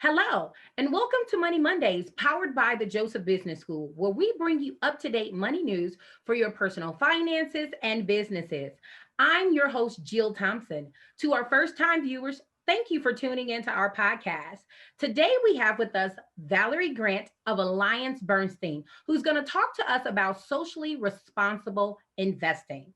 Hello, and welcome to Money Mondays, powered by the Joseph Business School, where we bring you up to date money news for your personal finances and businesses. I'm your host, Jill Thompson. To our first time viewers, thank you for tuning into our podcast. Today, we have with us Valerie Grant of AllianceBernstein, who's going to talk to us about socially responsible investing.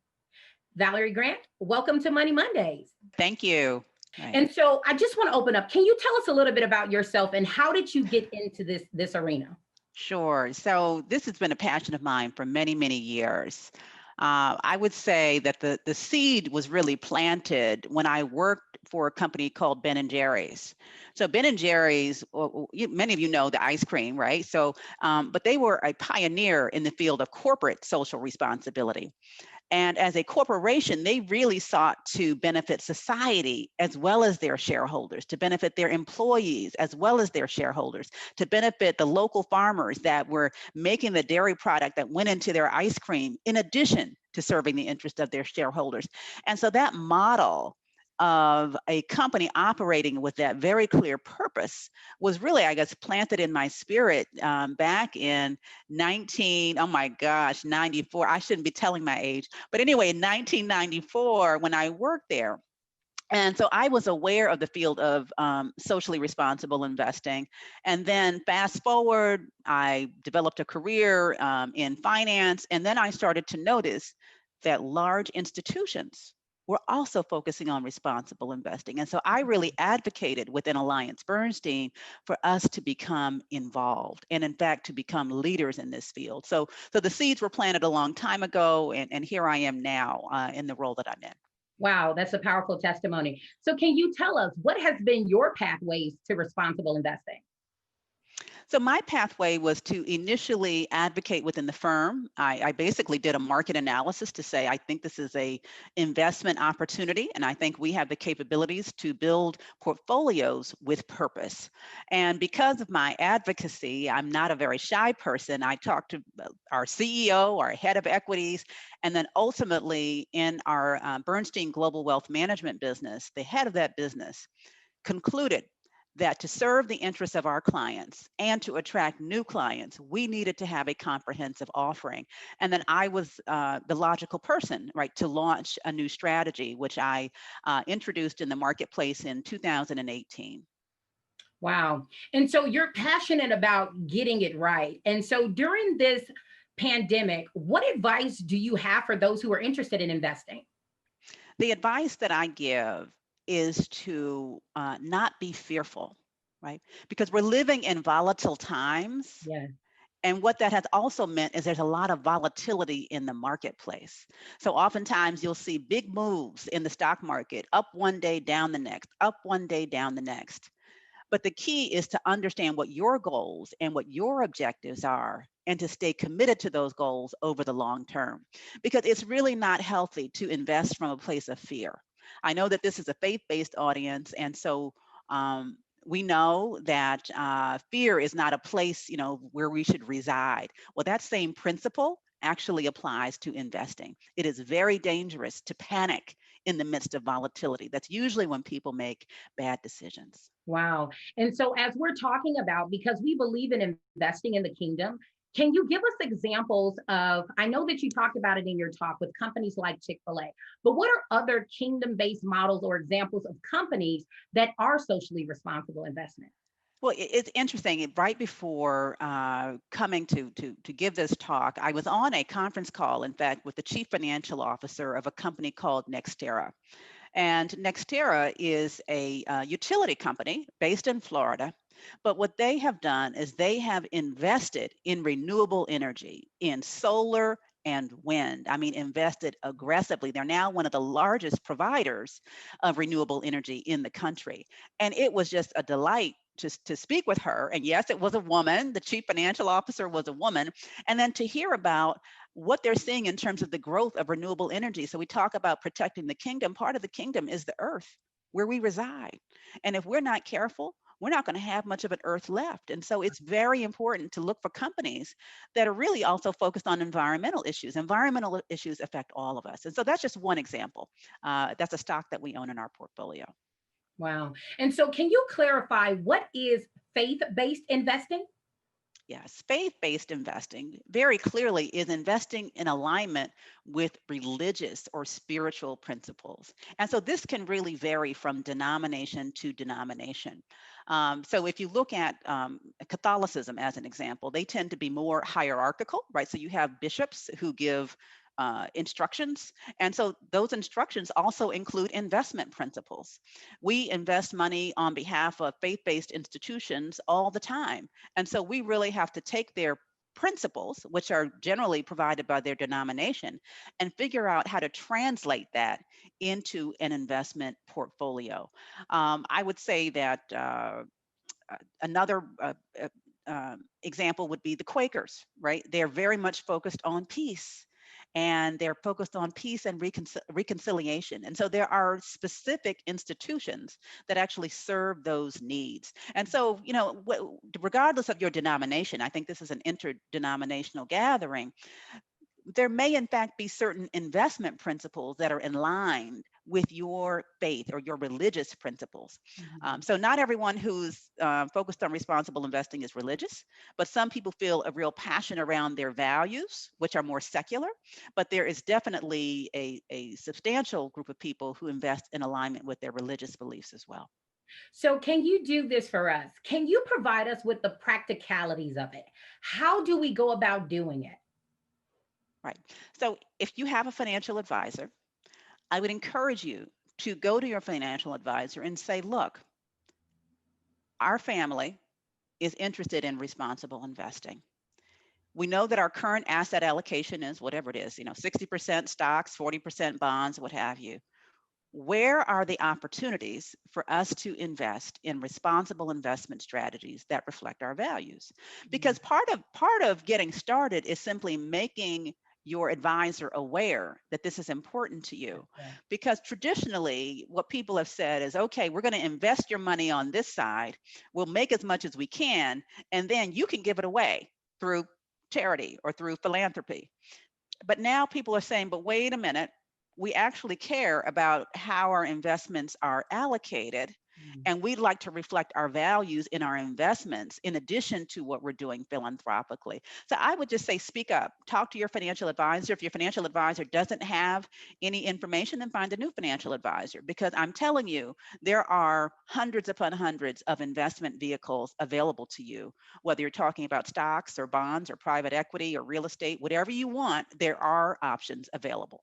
Valerie Grant, welcome to Money Mondays. Thank you. Right. And so I just want to open up. Can you tell us a little bit about yourself and how did you get into this arena? Sure. So this has been a passion of mine for many, many years. I would say that the seed was really planted when I worked for a company called Ben and Jerry's. So Ben and Jerry's, many of you know the ice cream, right? So, but they were a pioneer in the field of corporate social responsibility. And as a corporation, they really sought to benefit society as well as their shareholders, to benefit their employees as well as their shareholders, to benefit the local farmers that were making the dairy product that went into their ice cream, in addition to serving the interest of their shareholders. And so that model of a company operating with that very clear purpose was really, I guess, planted in my spirit back in 94. I shouldn't be telling my age, but anyway, in 1994, when I worked there. And so I was aware of the field of socially responsible investing. And then fast forward, I developed a career in finance. And then I started to notice that large institutions were also focusing on responsible investing. And so I really advocated within AllianceBernstein for us to become involved and in fact to become leaders in this field. So the seeds were planted a long time ago, and here I am now in the role that I'm in. Wow, that's a powerful testimony. So can you tell us what has been your pathways to responsible investing? So my pathway was to initially advocate within the firm. I basically did a market analysis to say, I think this is a investment opportunity, and I think we have the capabilities to build portfolios with purpose. And because of my advocacy, I'm not a very shy person. I talked to our CEO, our head of equities, and then ultimately in our Bernstein Global Wealth Management business, the head of that business concluded that to serve the interests of our clients and to attract new clients, we needed to have a comprehensive offering. And then I was the logical person, right, to launch a new strategy, which I introduced in the marketplace in 2018. Wow. And so you're passionate about getting it right. And so during this pandemic, what advice do you have for those who are interested in investing? The advice that I give is to not be fearful, right? Because we're living in volatile times. Yeah. And what that has also meant is there's a lot of volatility in the marketplace. So oftentimes you'll see big moves in the stock market, up one day, down the next, up one day, down the next. But the key is to understand what your goals and what your objectives are and to stay committed to those goals over the long term. Because it's really not healthy to invest from a place of fear. I know that this is a faith-based audience, and so we know that fear is not a place, where we should reside. Well, that same principle actually applies to investing. It is very dangerous to panic in the midst of volatility. That's usually when people make bad decisions. Wow. And so as we're talking about, because we believe in investing in the kingdom, can you give us examples of, I know that you talked about it in your talk with companies like Chick-fil-A, but what are other kingdom-based models or examples of companies that are socially responsible investments? Well, it's interesting. Right before coming to give this talk, I was on a conference call, in fact, with the chief financial officer of a company called Nextera. And Nextera is a utility company based in Florida. But what they have done is they have invested in renewable energy, in solar and wind. I mean, invested aggressively. They're now one of the largest providers of renewable energy in the country. And it was just a delight to speak with her. And yes, it was a woman. The chief financial officer was a woman. And then to hear about what they're seeing in terms of the growth of renewable energy. So we talk about protecting the kingdom. Part of the kingdom is the earth where we reside. And if we're not careful, we're not going to have much of an earth left. And so it's very important to look for companies that are really also focused on environmental issues. Environmental issues affect all of us. And so that's just one example. That's a stock that we own in our portfolio. Wow. And so can you clarify what is faith-based investing? Yes, faith-based investing very clearly is investing in alignment with religious or spiritual principles. And so this can really vary from denomination to denomination. So if you look at Catholicism as an example, they tend to be more hierarchical, right? So you have bishops who give instructions. And so those instructions also include investment principles. We invest money on behalf of faith-based institutions all the time. And so we really have to take their principles, which are generally provided by their denomination, and figure out how to translate that into an investment portfolio. I would say that another example would be the Quakers, right? They're very much focused on peace, and they're focused on peace and reconciliation. And so there are specific institutions that actually serve those needs. And so, regardless of your denomination, I think this is an interdenominational gathering. There may in fact be certain investment principles that are in line with your faith or your religious principles. So not everyone who's focused on responsible investing is religious, but some people feel a real passion around their values, which are more secular. But there is definitely a substantial group of people who invest in alignment with their religious beliefs as well. So can you do this for us? Can you provide us with the practicalities of it? How do we go about doing it? Right. So if you have a financial advisor, I would encourage you to go to your financial advisor and say, look, our family is interested in responsible investing. We know that our current asset allocation is whatever it is, 60% stocks, 40% bonds, what have you. Where are the opportunities for us to invest in responsible investment strategies that reflect our values? Because part of getting started is simply making your advisor aware that this is important to you. Because traditionally, what people have said is, okay, we're going to invest your money on this side, we'll make as much as we can, and then you can give it away through charity or through philanthropy. But now people are saying, but wait a minute, we actually care about how our investments are allocated, and we'd like to reflect our values in our investments in addition to what we're doing philanthropically. So I would just say, speak up, talk to your financial advisor. If your financial advisor doesn't have any information, then find a new financial advisor, because I'm telling you, there are hundreds upon hundreds of investment vehicles available to you, whether you're talking about stocks or bonds or private equity or real estate, whatever you want, there are options available.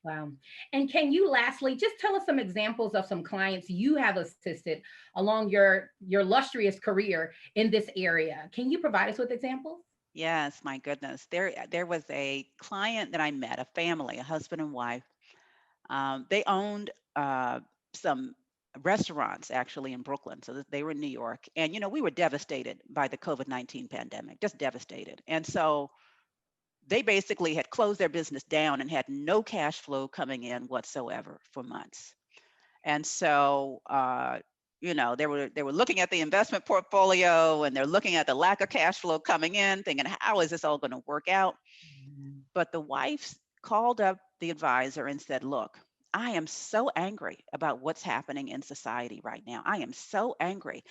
Wow. And can you lastly just tell us some examples of some clients you have assisted along your illustrious career in this area? Can you provide us with examples? Yes, my goodness. There was a client that I met, a family, a husband and wife. They owned some restaurants actually in Brooklyn. So they were in New York. And, we were devastated by the COVID-19 pandemic, just devastated. And so they basically had closed their business down and had no cash flow coming in whatsoever for months. And so, they were looking at the investment portfolio, and they're looking at the lack of cash flow coming in, thinking, how is this all going to work out? But the wife called up the advisor and said, look, I am so angry about what's happening in society right now. I am so angry.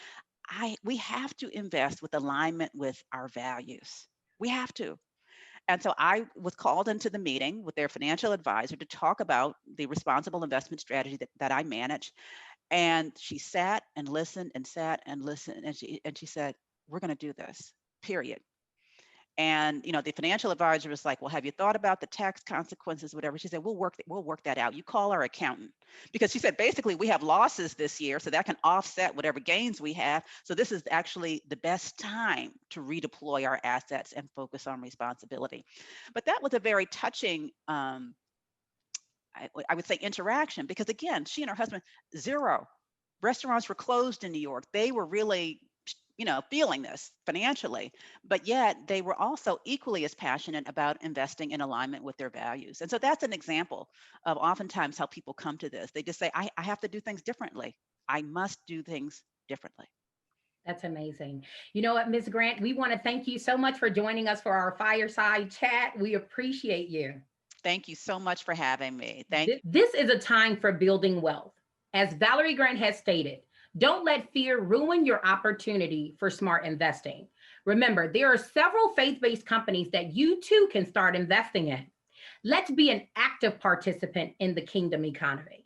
We have to invest with alignment with our values. We have to. And so I was called into the meeting with their financial advisor to talk about the responsible investment strategy that I manage. And she sat and listened and sat and listened. And she said, we're going to do this, period. And the financial advisor was like, well, have you thought about the tax consequences, whatever? She said, we'll work that out. You call our accountant. Because she said, basically, we have losses this year, so that can offset whatever gains we have. So this is actually the best time to redeploy our assets and focus on responsibility. But that was a very touching, I would say, interaction, because again, she and her husband, zero. Restaurants were closed in New York. They were really feeling this financially, but yet they were also equally as passionate about investing in alignment with their values. And so that's an example of oftentimes how people come to this. They just say, I have to do things differently. I must do things differently. That's amazing. You know what, Ms. Grant, we want to thank you so much for joining us for our fireside chat. We appreciate you. Thank you so much for having me. This is a time for building wealth. As Valerie Grant has stated, don't let fear ruin your opportunity for smart investing. Remember, there are several faith-based companies that you too can start investing in. Let's be an active participant in the kingdom economy.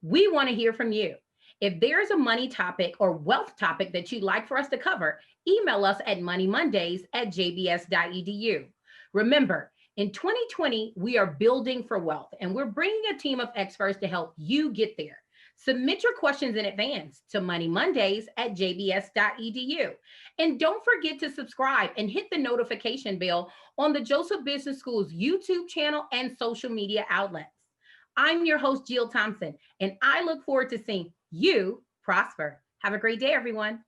We want to hear from you. If there's a money topic or wealth topic that you'd like for us to cover, email us at moneymondays@jbs.edu. Remember, in 2020, we are building for wealth, and we're bringing a team of experts to help you get there. Submit your questions in advance to moneymondays@jbs.edu. And don't forget to subscribe and hit the notification bell on the Joseph Business School's YouTube channel and social media outlets. I'm your host, Geil Thompson, and I look forward to seeing you prosper. Have a great day, everyone.